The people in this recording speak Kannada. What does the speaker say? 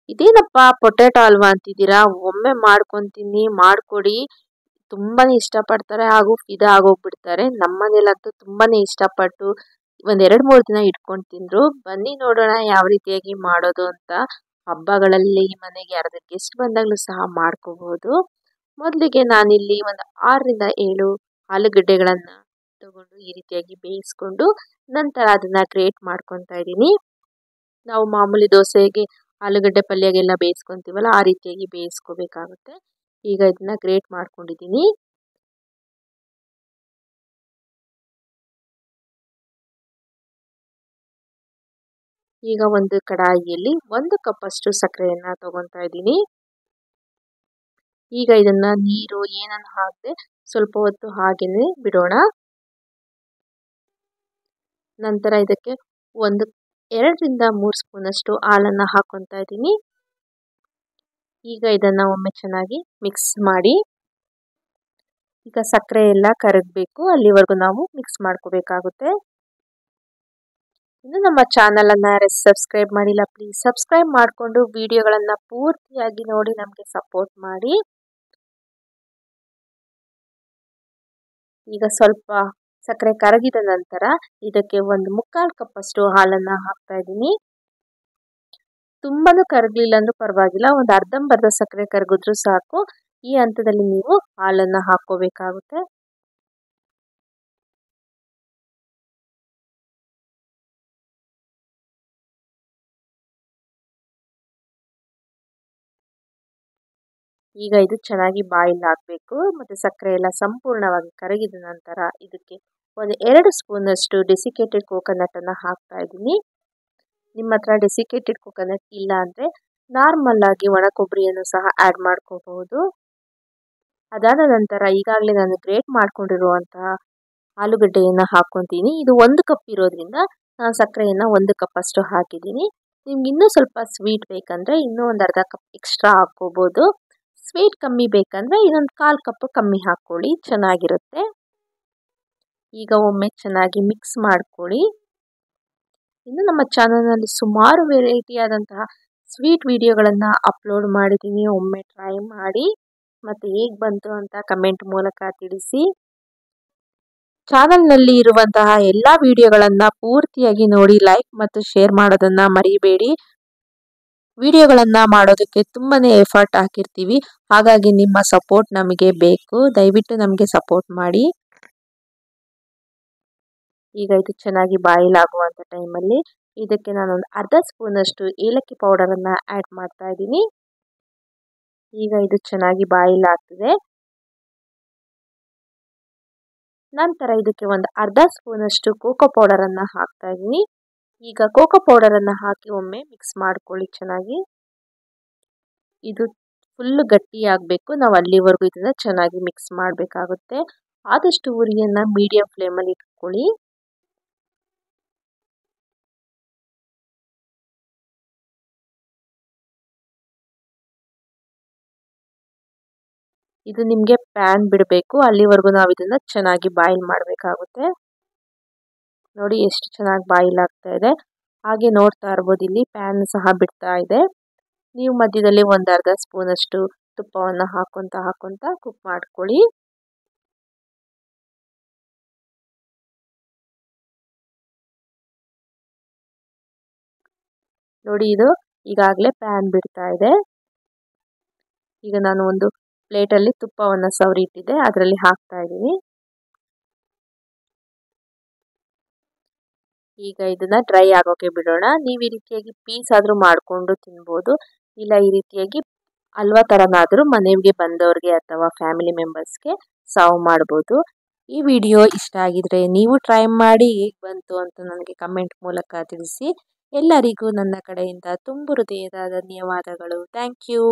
ಇದೇನಪ್ಪ ಪೊಟ್ಯಾಟೊ ಹಲ್ವಾ ಅಂತಿದ್ದೀರಾ? ಒಮ್ಮೆ ಮಾಡ್ಕೊಂತೀನಿ, ಮಾಡ್ಕೊಡಿ. ತುಂಬಾನೇ ಇಷ್ಟಪಡ್ತಾರೆ ಹಾಗೂ ಫಿದಾ ಆಗೋಗ್ಬಿಡ್ತಾರೆ. ನಮ್ಮನೇಲಂತೂ ತುಂಬಾನೇ ಇಷ್ಟಪಟ್ಟು ಒಂದ್ 2-3 ದಿನ ಇಟ್ಕೊಂಡು ತಿಂದ್ರು. ಬನ್ನಿ ನೋಡೋಣ ಯಾವ ರೀತಿಯಾಗಿ ಮಾಡೋದು ಅಂತ. ಹಬ್ಬಗಳಲ್ಲಿ ಮನೆಗೆ ಯಾರಾದ್ರೂ ಗೆಸ್ಟ್ ಬಂದಾಗ್ಲೂ ಸಹ ಮಾಡ್ಕೋಬಹುದು. ಮೊದಲಿಗೆ ನಾನಿಲ್ಲಿ ಒಂದು 6ರಿಂದ 7 ಆಲೂಗಡ್ಡೆಗಳನ್ನ ತಗೊಂಡು ಈ ರೀತಿಯಾಗಿ ಬೇಯಿಸ್ಕೊಂಡು ನಂತರ ಅದನ್ನ ಗ್ರೇಟ್ ಮಾಡ್ಕೊತಾ ಇದ್ದೀನಿ. ನಾವು ಮಾಮೂಲಿ ದೋಸೆಗೆ ಆಲೂಗಡ್ಡೆ ಪಲ್ಯಗೆಲ್ಲ ಬೇಯಿಸ್ಕೊಂತೀವಲ್ಲ ಆ ರೀತಿಯಾಗಿ ಬೇಯಿಸ್ಕೋಬೇಕಾಗುತ್ತೆ. ಈಗ ಇದನ್ನ ಗ್ರೇಟ್ ಮಾಡ್ಕೊಂಡಿದ್ದೀನಿ. ಈಗ ಒಂದು ಕಡಾಯಿಯಲ್ಲಿ 1 ಕಪ್ ಅಷ್ಟು ಸಕ್ಕರೆಯನ್ನ ತಗೊತಾ ಇದ್ದೀನಿ. ಈಗ ಇದನ್ನ ನೀರು ಏನನ್ನು ಹಾಕದೆ ಸ್ವಲ್ಪ ಹೊತ್ತು ಹಾಗೇನೆ ಬಿಡೋಣ. ನಂತರ ಇದಕ್ಕೆ 2ರಿಂದ 3 ಸ್ಪೂನ್ ಅಷ್ಟು ಹಾಲನ್ನ ಹಾಕೊತಾ ಇದ್ದೀನಿ. ಈಗ ಇದನ್ನ ಒಮ್ಮೆ ಚೆನ್ನಾಗಿ ಮಿಕ್ಸ್ ಮಾಡಿ. ಈಗ ಸಕ್ಕರೆ ಎಲ್ಲ ಕರಗಬೇಕು, ಅಲ್ಲಿವರೆಗೂ ನಾವು ಮಿಕ್ಸ್ ಮಾಡ್ಕೋಬೇಕಾಗುತ್ತೆ. ಇನ್ನು ನಮ್ಮ ಚಾನಲ್ ಅನ್ನ ಸಬ್ಸ್ಕ್ರೈಬ್ ಮಾಡಿಲ್ಲ, ಪ್ಲೀಸ್ ಸಬ್ಸ್ಕ್ರೈಬ್ ಮಾಡಿಕೊಂಡು ವಿಡಿಯೋಗಳನ್ನ ಪೂರ್ತಿಯಾಗಿ ನೋಡಿ ನಮಗೆ ಸಪೋರ್ಟ್ ಮಾಡಿ. ಈಗ ಸ್ವಲ್ಪ ಸಕ್ಕರೆ ಕರಗಿದ ನಂತರ ಇದಕ್ಕೆ 1/4 ಕಪ್ ಅಷ್ಟು ಹಾಲನ್ನ ಹಾಕ್ತಾ ಇದ್ದೀನಿ. ತುಂಬಾನು ಕರಗಲಿಲ್ಲ ಅಂದ್ರೂ ಪರವಾಗಿಲ್ಲ, ಒಂದು ಅರ್ಧಂಬರ್ಧ ಸಕ್ಕರೆ ಕರಗಿದ್ರು ಸಾಕು. ಈ ಹಂತದಲ್ಲಿ ನೀವು ಹಾಲನ್ನ ಹಾಕೋಬೇಕಾಗುತ್ತೆ. ಈಗ ಇದು ಚೆನ್ನಾಗಿ ಬಾಯ್ಲ್ ಆಗಬೇಕು ಮತ್ತೆ ಸಕ್ಕರೆ ಎಲ್ಲ ಸಂಪೂರ್ಣವಾಗಿ ಕರಗಿದ ನಂತರ ಇದಕ್ಕೆ 2 ಸ್ಪೂನ್ ಅಷ್ಟು ಡೆಸಿಕೇಟೆಡ್ ಕೋಕೋನಟ್ ಅನ್ನ ಹಾಕ್ತಾ ಇದ್ದೀನಿ. ನಿಮ್ಮ ಹತ್ರ ಡೆಸಿಕೇಟೆಡ್ ಕೋಕೋನಟ್ ಇಲ್ಲ ಅಂದ್ರೆ ನಾರ್ಮಲ್ ಆಗಿ ಒಣ ಕೊಬ್ಬರಿಯನ್ನು ಸಹ ಆಡ್ ಮಾಡ್ಕೋಬಹುದು. ಅದಾದ ನಂತರ ಈಗಾಗಲೇ ನಾನು ಗ್ರೇಟ್ ಮಾಡ್ಕೊಂಡಿರುವಂತಹ ಆಲೂಗಡ್ಡೆಯನ್ನು ಹಾಕ್ಕೊಂತೀನಿ. ಇದು 1 ಕಪ್ ಇರೋದ್ರಿಂದ ನಾನು ಸಕ್ಕರೆಯನ್ನು 1 ಕಪ್ ಅಷ್ಟು ಹಾಕಿದ್ದೀನಿ. ನಿಮ್ಗೆ ಇನ್ನೂ ಸ್ವಲ್ಪ ಸ್ವೀಟ್ ಬೇಕಂದ್ರೆ ಇನ್ನೂ ಒಂದು ಅರ್ಧ ಕಪ್ ಎಕ್ಸ್ಟ್ರಾ ಹಾಕ್ಕೋಬಹುದು. ಸ್ವೀಟ್ ಕಮ್ಮಿ ಬೇಕಂದ್ರೆ ಇನ್ನೊಂದು 1/4 ಕಪ್ ಕಮ್ಮಿ ಹಾಕ್ಕೊಳ್ಳಿ, ಚೆನ್ನಾಗಿರುತ್ತೆ. ಈಗ ಒಮ್ಮೆ ಚೆನ್ನಾಗಿ ಮಿಕ್ಸ್ ಮಾಡ್ಕೊಳ್ಳಿ. ಇನ್ನು ನಮ್ಮ ಚಾನಲ್ನಲ್ಲಿ ಸುಮಾರು ವೆರೈಟಿ ಆದಂತಹ ಸ್ವೀಟ್ ವಿಡಿಯೋಗಳನ್ನು ಅಪ್ಲೋಡ್ ಮಾಡಿದ್ದೀನಿ. ಒಮ್ಮೆ ಟ್ರೈ ಮಾಡಿ ಮತ್ತೆ ಹೇಗೆ ಬಂತು ಅಂತ ಕಮೆಂಟ್ ಮೂಲಕ ತಿಳಿಸಿ. ಚಾನಲ್ನಲ್ಲಿ ಇರುವಂತಹ ಎಲ್ಲ ವಿಡಿಯೋಗಳನ್ನು ಪೂರ್ತಿಯಾಗಿ ನೋಡಿ ಲೈಕ್ ಮತ್ತು ಶೇರ್ ಮಾಡೋದನ್ನ ಮರಿಬೇಡಿ. ವಿಡಿಯೋಗಳನ್ನು ಮಾಡೋದಕ್ಕೆ ತುಂಬಾನೇ ಎಫರ್ಟ್ ಹಾಕಿರ್ತೀವಿ, ಹಾಗಾಗಿ ನಿಮ್ಮ ಸಪೋರ್ಟ್ ನಮಗೆ ಬೇಕು. ದಯವಿಟ್ಟು ನಮಗೆ ಸಪೋರ್ಟ್ ಮಾಡಿ. ಈಗ ಇದು ಚೆನ್ನಾಗಿ ಬಾಯ್ಲ್ ಆಗುವಂಥ ಟೈಮಲ್ಲಿ ಇದಕ್ಕೆ ನಾನೊಂದು ಅರ್ಧ ಸ್ಪೂನ್ ಅಷ್ಟು ಏಲಕ್ಕಿ ಪೌಡರನ್ನು ಆ್ಯಡ್ ಮಾಡ್ತಾ ಇದ್ದೀನಿ. ಈಗ ಇದು ಚೆನ್ನಾಗಿ ಬಾಯ್ಲ್ ಆಗ್ತಿದೆ. ನಂತರ ಇದಕ್ಕೆ ಒಂದು ಅರ್ಧ ಸ್ಪೂನ್ ಅಷ್ಟು ಕೋಕೋ ಪೌಡರನ್ನು ಹಾಕ್ತಾ ಇದ್ದೀನಿ. ಈಗ ಕೋಕೋ ಪೌಡರನ್ನು ಹಾಕಿ ಒಮ್ಮೆ ಮಿಕ್ಸ್ ಮಾಡ್ಕೊಳ್ಳಿ ಚೆನ್ನಾಗಿ. ಇದು ಫುಲ್ ಗಟ್ಟಿ ಆಗಬೇಕು, ನಾವು ಅಲ್ಲಿವರೆಗೂ ಇದನ್ನ ಚೆನ್ನಾಗಿ ಮಿಕ್ಸ್ ಮಾಡಬೇಕಾಗುತ್ತೆ. ಆದಷ್ಟು ಉರಿಯನ್ನು ಮೀಡಿಯಂ ಫ್ಲೇಮಲ್ಲಿ ಇಟ್ಕೊಳ್ಳಿ. ಇದು ನಿಮಗೆ ಪ್ಯಾನ್ ಬಿಡಬೇಕು, ಅಲ್ಲಿವರೆಗೂ ನಾವು ಇದನ್ನ ಚೆನ್ನಾಗಿ ಬಾಯ್ಲ್ ಮಾಡಬೇಕಾಗುತ್ತೆ. ನೋಡಿ ಎಷ್ಟು ಚೆನ್ನಾಗಿ ಬಾಯ್ಲ್ ಆಗ್ತಾ ಇದೆ. ಹಾಗೆ ನೋಡ್ತಾ ಇರ್ಬೋದು ಇಲ್ಲಿ ಪ್ಯಾನ್ ಸಹ ಬಿಡ್ತಾ ಇದೆ. ನೀವು ಮಧ್ಯದಲ್ಲಿ ಒಂದು ಅರ್ಧ ಸ್ಪೂನ್ ಅಷ್ಟು ತುಪ್ಪವನ್ನು ಹಾಕೊಂತ ಕುಕ್ ಮಾಡ್ಕೊಳ್ಳಿ. ನೋಡಿ ಇದು ಈಗಾಗಲೇ ಪ್ಯಾನ್ ಬಿಡ್ತಾ ಇದೆ. ಈಗ ನಾನು ಒಂದು ಪ್ಲೇಟಲ್ಲಿ ತುಪ್ಪವನ್ನು ಸವರಿ ಇಟ್ಟಿದ್ದೆ, ಅದರಲ್ಲಿ ಹಾಕ್ತಾ ಇದ್ದೀನಿ. ಈಗ ಇದನ್ನ ಡ್ರೈ ಆಗೋಕೆ ಬಿಡೋಣ. ನೀವು ಈ ರೀತಿಯಾಗಿ ಪೀಸ್ ಆದ್ರೂ ಮಾಡ್ಕೊಂಡು ತಿನ್ಬೋದು, ಇಲ್ಲ ಈ ರೀತಿಯಾಗಿ ಹಲ್ವಾ ಥರನಾದರೂ ಮನೆಗೆ ಬಂದವ್ರಿಗೆ ಅಥವಾ ಫ್ಯಾಮಿಲಿ ಮೆಂಬರ್ಸ್ಗೆ ಸರ್ವ್ ಮಾಡ್ಬೋದು. ಈ ವಿಡಿಯೋ ಇಷ್ಟ ಆಗಿದ್ರೆ ನೀವು ಟ್ರೈ ಮಾಡಿ ಹೇಗೆ ಬಂತು ಅಂತ ನನಗೆ ಕಮೆಂಟ್ ಮೂಲಕ ತಿಳಿಸಿ. ಎಲ್ಲರಿಗೂ ನನ್ನ ಕಡೆಯಿಂದ ತುಂಬು ಹೃದಯದ ಧನ್ಯವಾದಗಳು. Thank you.